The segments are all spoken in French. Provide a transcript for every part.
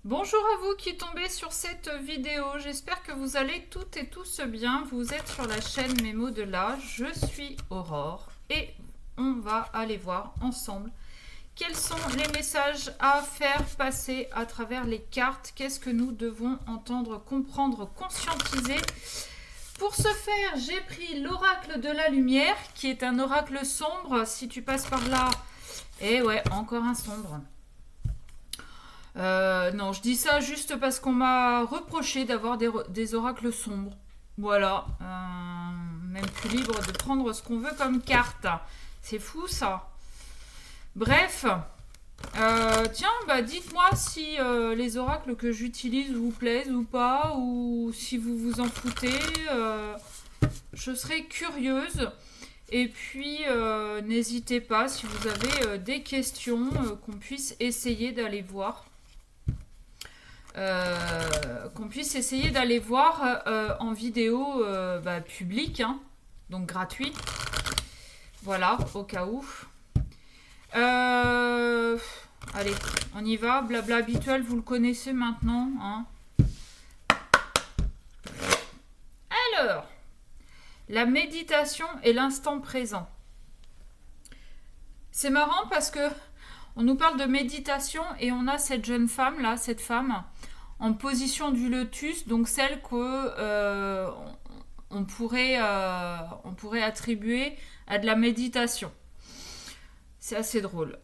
Bonjour à vous qui tombez sur cette vidéo, j'espère que vous allez toutes et tous bien. Vous êtes sur la chaîne Mémo de là, je suis Aurore et on va aller voir ensemble quels sont les messages à faire passer à travers les cartes. Qu'est-ce que nous devons entendre, comprendre, conscientiser. Pour ce faire, j'ai pris l'oracle de la lumière qui est un oracle sombre. Si tu passes par là, et ouais, encore un sombre. Non, je dis ça juste parce qu'on m'a reproché d'avoir des oracles sombres. Voilà. Même plus libre de prendre ce qu'on veut comme carte. C'est fou ça. Bref. Tiens, bah dites-moi si les oracles que j'utilise vous plaisent ou pas, ou si vous vous en foutez. Je serais curieuse. Et puis, n'hésitez pas si vous avez des questions qu'on puisse essayer d'aller voir. Qu'on puisse essayer d'aller voir en vidéo publique, hein, donc gratuit. Voilà, au cas où. Allez, on y va. Blabla habituel, vous le connaissez maintenant. Hein. Alors, la méditation et l'instant présent. C'est marrant parce que on nous parle de méditation et on a cette jeune femme là, cette femme en position du lotus, donc celle que on pourrait attribuer à de la méditation. C'est assez drôle.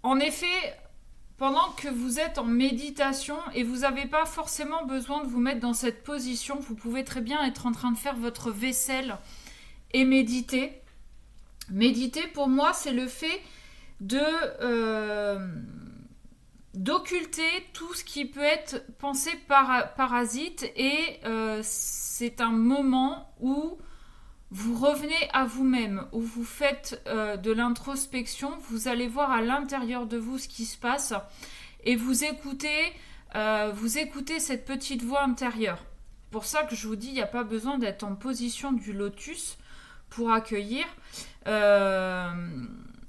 En effet, pendant que vous êtes en méditation et vous n'avez pas forcément besoin de vous mettre dans cette position, vous pouvez très bien être en train de faire votre vaisselle et méditer. Méditer, pour moi, c'est le fait d'occulter tout ce qui peut être pensée parasite et c'est un moment où vous revenez à vous-même, où vous faites de l'introspection, vous allez voir à l'intérieur de vous ce qui se passe et vous écoutez cette petite voix intérieure. C'est pour ça que je vous dis, il n'y a pas besoin d'être en position du lotus pour accueillir.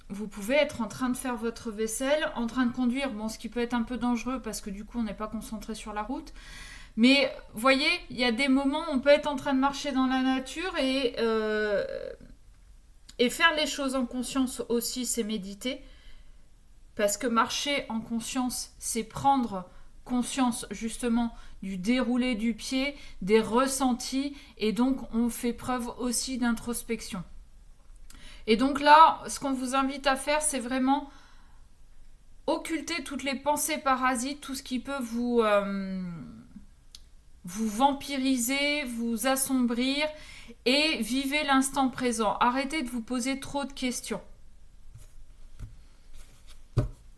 Vous pouvez être en train de faire votre vaisselle, en train de conduire, bon, ce qui peut être un peu dangereux parce que du coup on n'est pas concentré sur la route. Mais voyez, il y a des moments où on peut être en train de marcher dans la nature et faire les choses en conscience aussi, c'est méditer. Parce que marcher en conscience, c'est prendre conscience justement du déroulé du pied, des ressentis, et donc on fait preuve aussi d'introspection. Et donc là, ce qu'on vous invite à faire, c'est vraiment occulter toutes les pensées parasites, tout ce qui peut vous vampiriser, vous assombrir, et vivez l'instant présent. Arrêtez de vous poser trop de questions.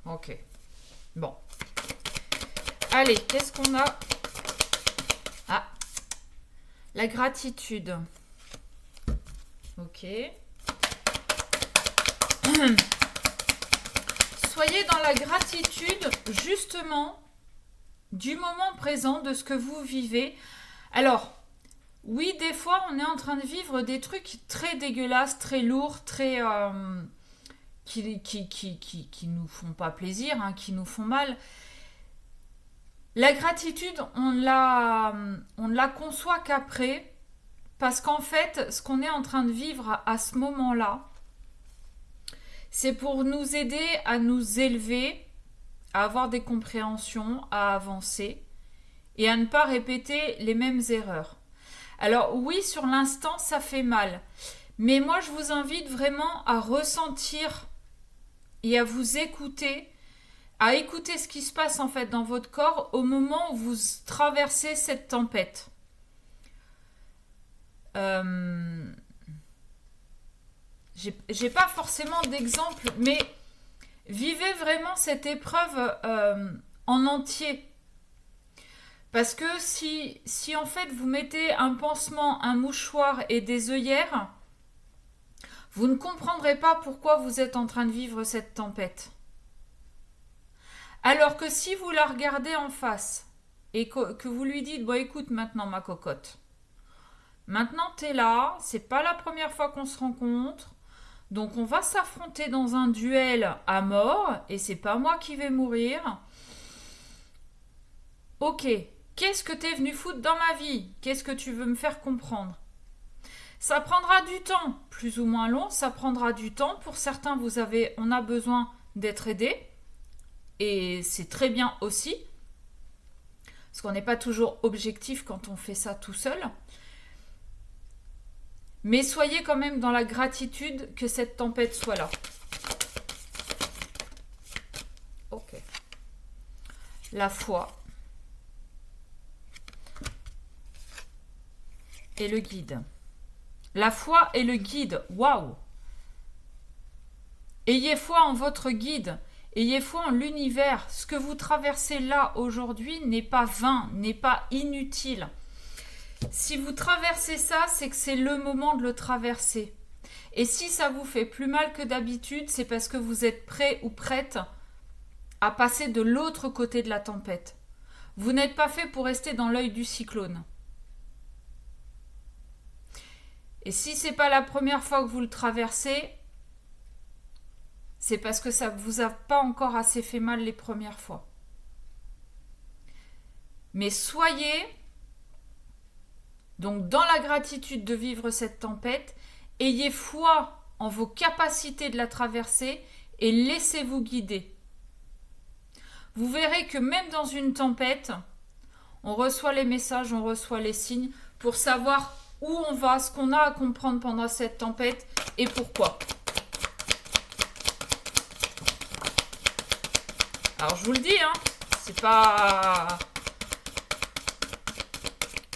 Ok. Bon. Allez, qu'est-ce qu'on a? Ah. La gratitude. Ok. Soyez dans la gratitude, justement, du moment présent, de ce que vous vivez. Alors, oui, des fois, on est en train de vivre des trucs très dégueulasses, très lourds, très... qui nous font pas plaisir, hein, qui nous font mal. La gratitude, on ne la conçoit qu'après, parce qu'en fait, ce qu'on est en train de vivre à ce moment-là, c'est pour nous aider à nous élever, à avoir des compréhensions, à avancer et à ne pas répéter les mêmes erreurs. Alors oui, sur l'instant, ça fait mal. Mais moi, je vous invite vraiment à ressentir et à vous écouter, à écouter ce qui se passe en fait dans votre corps au moment où vous traversez cette tempête. J'ai pas forcément d'exemple, mais vivez vraiment cette épreuve en entier. Parce que si en fait vous mettez un pansement, un mouchoir et des œillères, vous ne comprendrez pas pourquoi vous êtes en train de vivre cette tempête. Alors que si vous la regardez en face et que vous lui dites, bon écoute maintenant ma cocotte, maintenant t'es là, c'est pas la première fois qu'on se rencontre, Donc on va s'affronter dans un duel à mort et c'est pas moi qui vais mourir. Ok, qu'est-ce que t'es venu foutre dans ma vie? Qu'est-ce que tu veux me faire comprendre? Ça prendra du temps, plus ou moins long, ça prendra du temps. Pour certains, on a besoin d'être aidé et c'est très bien aussi. Parce qu'on n'est pas toujours objectif quand on fait ça tout seul. Mais soyez quand même dans la gratitude que cette tempête soit là. Ok. La foi. Et le guide. La foi et le guide. Waouh! Ayez foi en votre guide. Ayez foi en l'univers. Ce que vous traversez là aujourd'hui n'est pas vain, n'est pas inutile. Si vous traversez ça, c'est que c'est le moment de le traverser. Et si ça vous fait plus mal que d'habitude, c'est parce que vous êtes prêt ou prête à passer de l'autre côté de la tempête. Vous n'êtes pas fait pour rester dans l'œil du cyclone. Et si c'est pas la première fois que vous le traversez, c'est parce que ça vous a pas encore assez fait mal les premières fois. Mais soyez donc dans la gratitude de vivre cette tempête, ayez foi en vos capacités de la traverser et laissez-vous guider. Vous verrez que même dans une tempête, on reçoit les messages, on reçoit les signes pour savoir où on va, ce qu'on a à comprendre pendant cette tempête et pourquoi. Alors je vous le dis, c'est pas...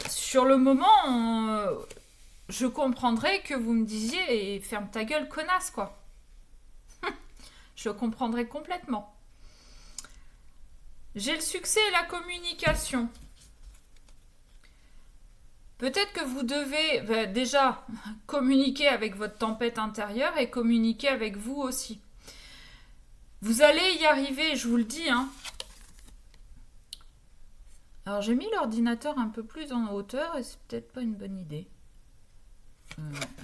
Sur le moment, je comprendrais que vous me disiez ferme ta gueule, connasse, quoi. Je comprendrais complètement. J'ai le succès et la communication. Peut-être que vous devez déjà communiquer avec votre tempête intérieure et communiquer avec vous aussi. Vous allez y arriver, je vous le dis, Alors j'ai mis l'ordinateur un peu plus en hauteur et c'est peut-être pas une bonne idée.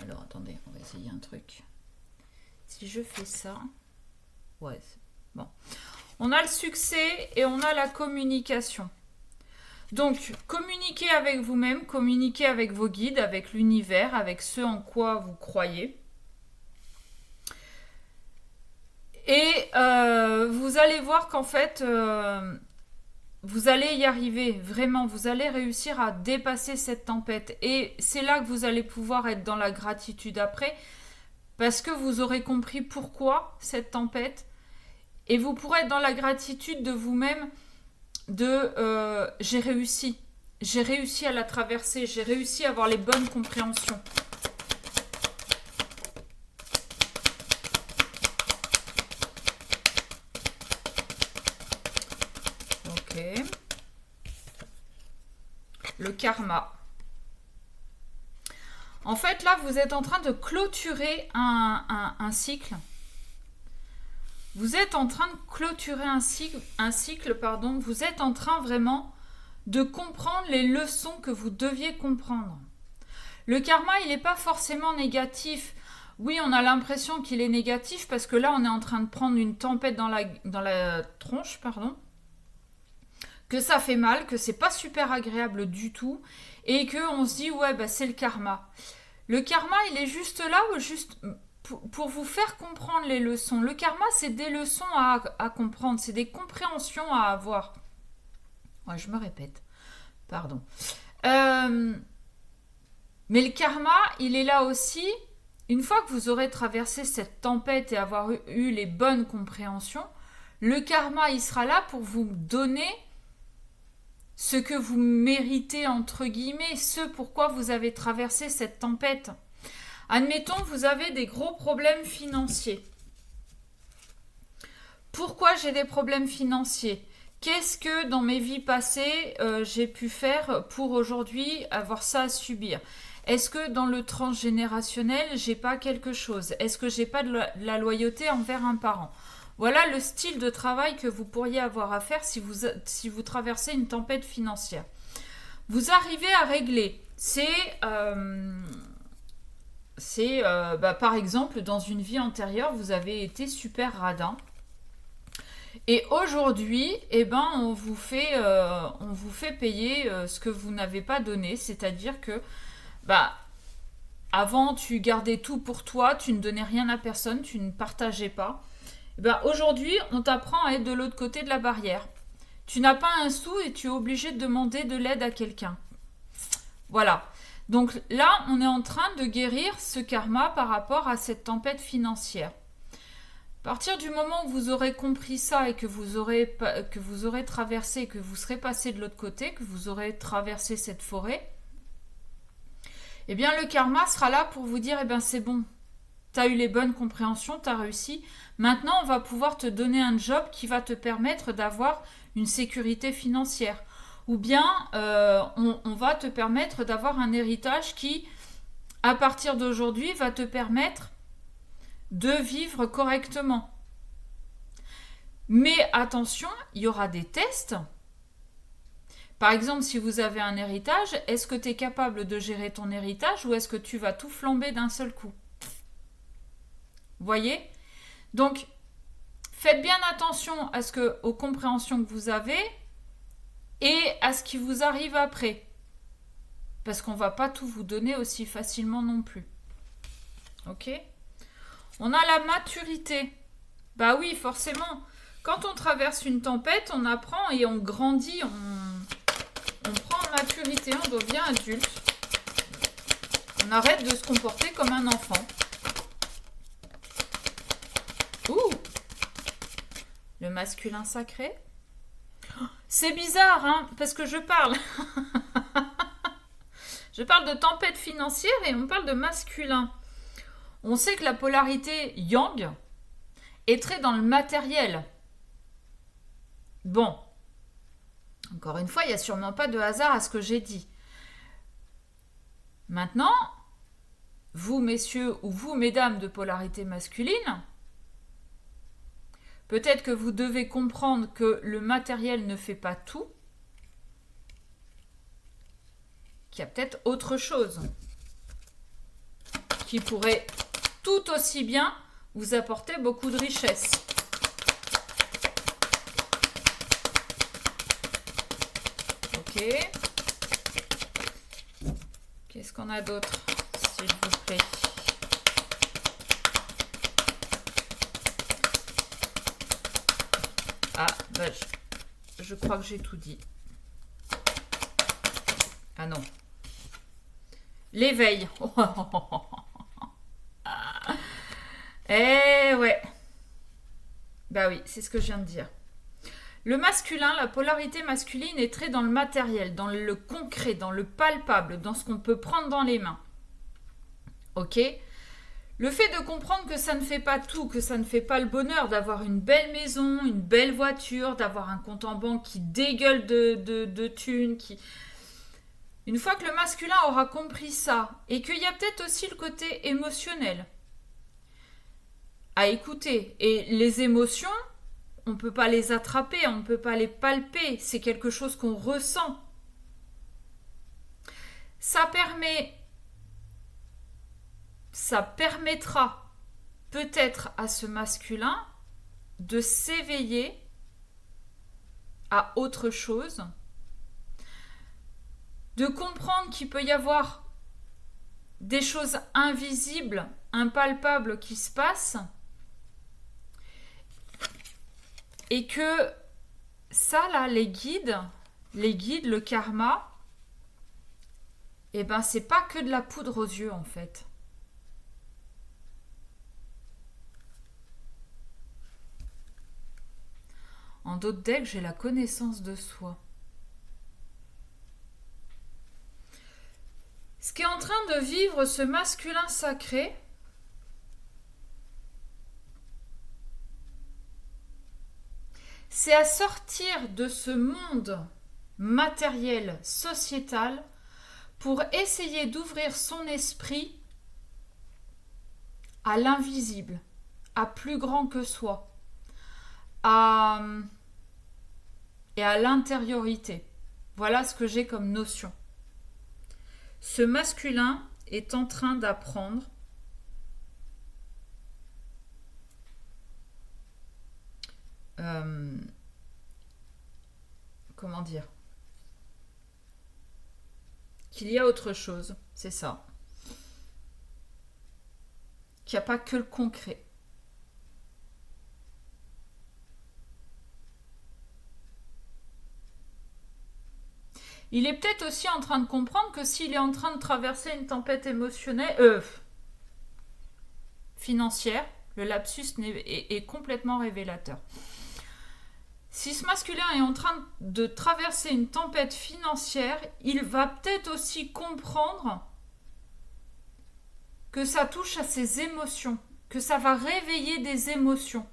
Alors attendez, on va essayer un truc. Si je fais ça... Ouais, bon. On a le succès et on a la communication. Donc, communiquez avec vous-même, communiquez avec vos guides, avec l'univers, avec ce en quoi vous croyez. Et vous allez voir qu'en fait... vous allez y arriver, vraiment, vous allez réussir à dépasser cette tempête. Et c'est là que vous allez pouvoir être dans la gratitude après, parce que vous aurez compris pourquoi cette tempête. Et vous pourrez être dans la gratitude de vous-même, j'ai réussi à la traverser, j'ai réussi à avoir les bonnes compréhensions. Le karma. En fait, là, vous êtes en train de clôturer un cycle. Vous êtes en train de clôturer un cycle, pardon. Vous êtes en train vraiment de comprendre les leçons que vous deviez comprendre. Le karma, il n'est pas forcément négatif. Oui, on a l'impression qu'il est négatif parce que là, on est en train de prendre une tempête dans la tronche, pardon. Que ça fait mal, que c'est pas super agréable du tout, et qu'on se dit, ouais, c'est le karma. Le karma, il est juste là, juste pour vous faire comprendre les leçons. Le karma, c'est des leçons à comprendre, c'est des compréhensions à avoir. Ouais, je me répète, pardon. Mais le karma, il est là aussi, une fois que vous aurez traversé cette tempête et avoir eu les bonnes compréhensions, le karma, il sera là pour vous donner ce que vous méritez, entre guillemets, ce pourquoi vous avez traversé cette tempête. Admettons, vous avez des gros problèmes financiers. Pourquoi j'ai des problèmes financiers? Qu'est-ce que dans mes vies passées, j'ai pu faire pour aujourd'hui avoir ça à subir? Est-ce que dans le transgénérationnel, j'ai pas quelque chose? Est-ce que j'ai pas de la loyauté envers un parent? Voilà le style de travail que vous pourriez avoir à faire si vous traversez une tempête financière. Vous arrivez à régler. C'est C'est, par exemple, dans une vie antérieure, vous avez été super radin. Et aujourd'hui, eh ben, on vous fait payer ce que vous n'avez pas donné. C'est-à-dire que, bah, avant, tu gardais tout pour toi, tu ne donnais rien à personne, tu ne partageais pas. Eh ben, aujourd'hui, on t'apprend à être de l'autre côté de la barrière. Tu n'as pas un sou et tu es obligé de demander de l'aide à quelqu'un. Voilà. Donc là, on est en train de guérir ce karma par rapport à cette tempête financière. À partir du moment où vous aurez compris ça et que vous aurez traversé, que vous serez passé de l'autre côté, que vous aurez traversé cette forêt, eh bien le karma sera là pour vous dire, eh bien c'est bon, tu as eu les bonnes compréhensions, tu as réussi. Maintenant, on va pouvoir te donner un job qui va te permettre d'avoir une sécurité financière. Ou bien, on va te permettre d'avoir un héritage qui, à partir d'aujourd'hui, va te permettre de vivre correctement. Mais attention, il y aura des tests. Par exemple, si vous avez un héritage, est-ce que tu es capable de gérer ton héritage ou est-ce que tu vas tout flamber d'un seul coup ? Voyez ? Donc, faites bien attention aux compréhensions que vous avez et à ce qui vous arrive après. Parce qu'on ne va pas tout vous donner aussi facilement non plus. Ok ? On a la maturité. Bah oui, forcément. Quand on traverse une tempête, on apprend et on grandit, on prend en maturité, on devient adulte. On arrête de se comporter comme un enfant. Ouh, le masculin sacré. C'est bizarre, hein, parce que je parle. Je parle de tempête financière et on parle de masculin. On sait que la polarité yang est très dans le matériel. Bon, encore une fois, il n'y a sûrement pas de hasard à ce que j'ai dit. Maintenant, vous messieurs ou vous mesdames de polarité masculine, peut-être que vous devez comprendre que le matériel ne fait pas tout, qu'il y a peut-être autre chose qui pourrait tout aussi bien vous apporter beaucoup de richesse. Ok. Qu'est-ce qu'on a d'autre, s'il vous plaît ? Ah, bah, je crois que j'ai tout dit. Ah non. L'éveil. Eh ouais. Bah oui, c'est ce que je viens de dire. Le masculin, la polarité masculine est très dans le matériel, dans le concret, dans le palpable, dans ce qu'on peut prendre dans les mains. Ok ? Le fait de comprendre que ça ne fait pas tout, que ça ne fait pas le bonheur d'avoir une belle maison, une belle voiture, d'avoir un compte en banque qui dégueule de thunes, Une fois que le masculin aura compris ça, et qu'il y a peut-être aussi le côté émotionnel à écouter, et les émotions, on ne peut pas les attraper, on ne peut pas les palper, c'est quelque chose qu'on ressent. Ça permettra peut-être à ce masculin de s'éveiller à autre chose, de comprendre qu'il peut y avoir des choses invisibles, impalpables qui se passent, et que ça là, les guides, le karma, eh ben c'est pas que de la poudre aux yeux en fait. En d'autres decks, j'ai la connaissance de soi. Ce qu'est en train de vivre ce masculin sacré, c'est à sortir de ce monde matériel, sociétal, pour essayer d'ouvrir son esprit à l'invisible, à plus grand que soi, et à l'intériorité. Voilà ce que j'ai comme notion. Ce masculin est en train d'apprendre comment dire, qu'il y a autre chose, c'est ça. Qu'il n'y a pas que le concret. Il est peut-être aussi en train de comprendre que s'il est en train de traverser une tempête émotionnelle, financière, le lapsus est complètement révélateur. Si ce masculin est en train de traverser une tempête financière, il va peut-être aussi comprendre que ça touche à ses émotions, que ça va réveiller des émotions.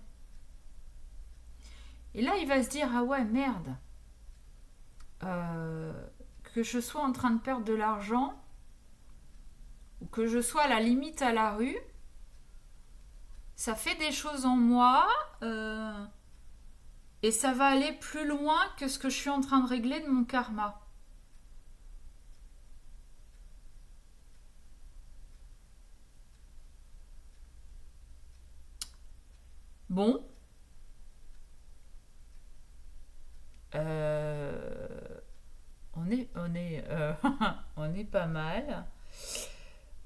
Et là, il va se dire, ah ouais, merde. Que je sois en train de perdre de l'argent ou que je sois à la limite à la rue, ça fait des choses en moi et ça va aller plus loin que ce que je suis en train de régler de mon karma. Bon. On est pas mal.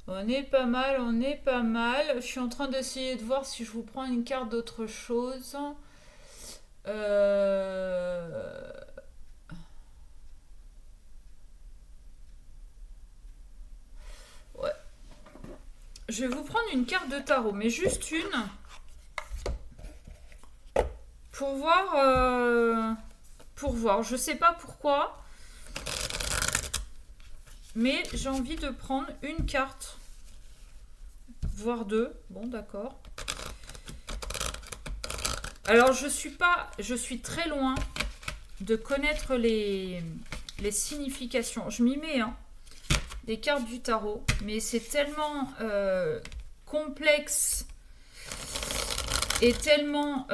On est pas mal, on est pas mal. Je suis en train d'essayer de voir si je vous prends une carte d'autre chose. Ouais. Je vais vous prendre une carte de tarot, mais juste une. Pour voir. Pour voir. Je sais pas pourquoi. Mais j'ai envie de prendre une carte. Voire deux. Bon, d'accord. Alors, je suis très loin de connaître les significations. Je m'y mets, hein, des cartes du tarot. Mais c'est tellement complexe et tellement...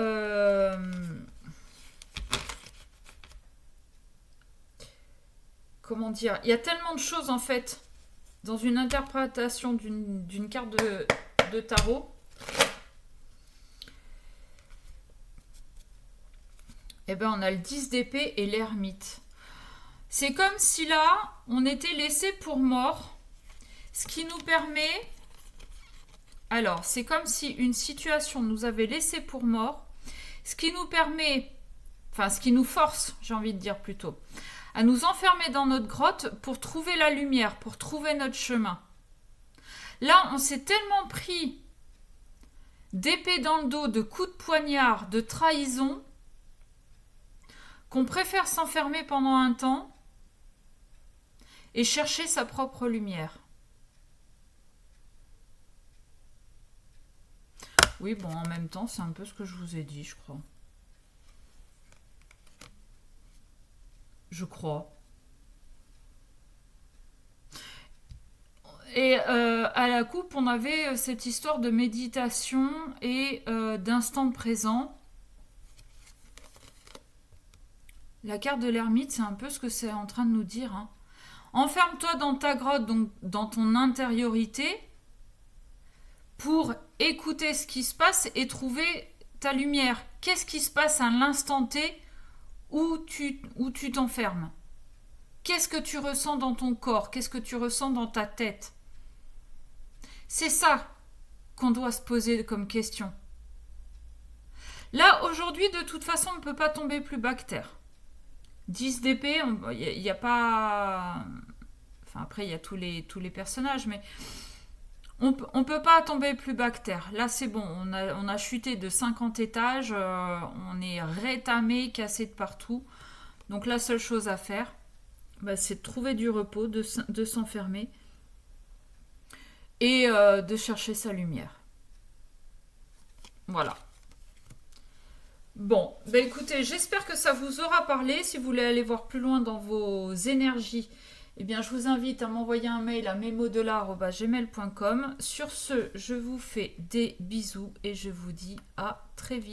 comment dire, il y a tellement de choses en fait dans une interprétation d'une carte de tarot. Eh bien, on a le 10 d'épée et l'ermite. C'est comme si là, on était laissé pour mort, ce qui nous permet... Alors, c'est comme si une situation nous avait laissé pour mort, ce qui nous permet... Enfin, ce qui nous force, j'ai envie de dire plutôt, à nous enfermer dans notre grotte pour trouver la lumière, pour trouver notre chemin. Là, on s'est tellement pris d'épée dans le dos, de coups de poignard, de trahison, qu'on préfère s'enfermer pendant un temps et chercher sa propre lumière. Oui, bon, en même temps, c'est un peu ce que je vous ai dit, je crois. Je crois. Et à la coupe, on avait cette histoire de méditation et d'instant présent. La carte de l'ermite, c'est un peu ce que c'est en train de nous dire. Hein. Enferme-toi dans ta grotte, donc dans ton intériorité, pour écouter ce qui se passe et trouver ta lumière. Qu'est-ce qui se passe à l'instant T où tu t'enfermes? Qu'est-ce que tu ressens dans ton corps? Qu'est-ce que tu ressens dans ta tête? C'est ça qu'on doit se poser comme question. Là, aujourd'hui, de toute façon, on ne peut pas tomber plus bas que terre. 10 d'épée, il n'y a pas... Enfin, après, il y a tous les personnages, mais on ne peut pas tomber plus bas que terre. Là, c'est bon, on a chuté de 50 étages, on est rétamé, cassé de partout. Donc, la seule chose à faire, c'est de trouver du repos, de s'enfermer et de chercher sa lumière. Voilà. Bon, écoutez, j'espère que ça vous aura parlé. Si vous voulez aller voir plus loin dans vos énergies, eh bien, je vous invite à m'envoyer un mail à memodelà@gmail.com. Sur ce, je vous fais des bisous et je vous dis à très vite.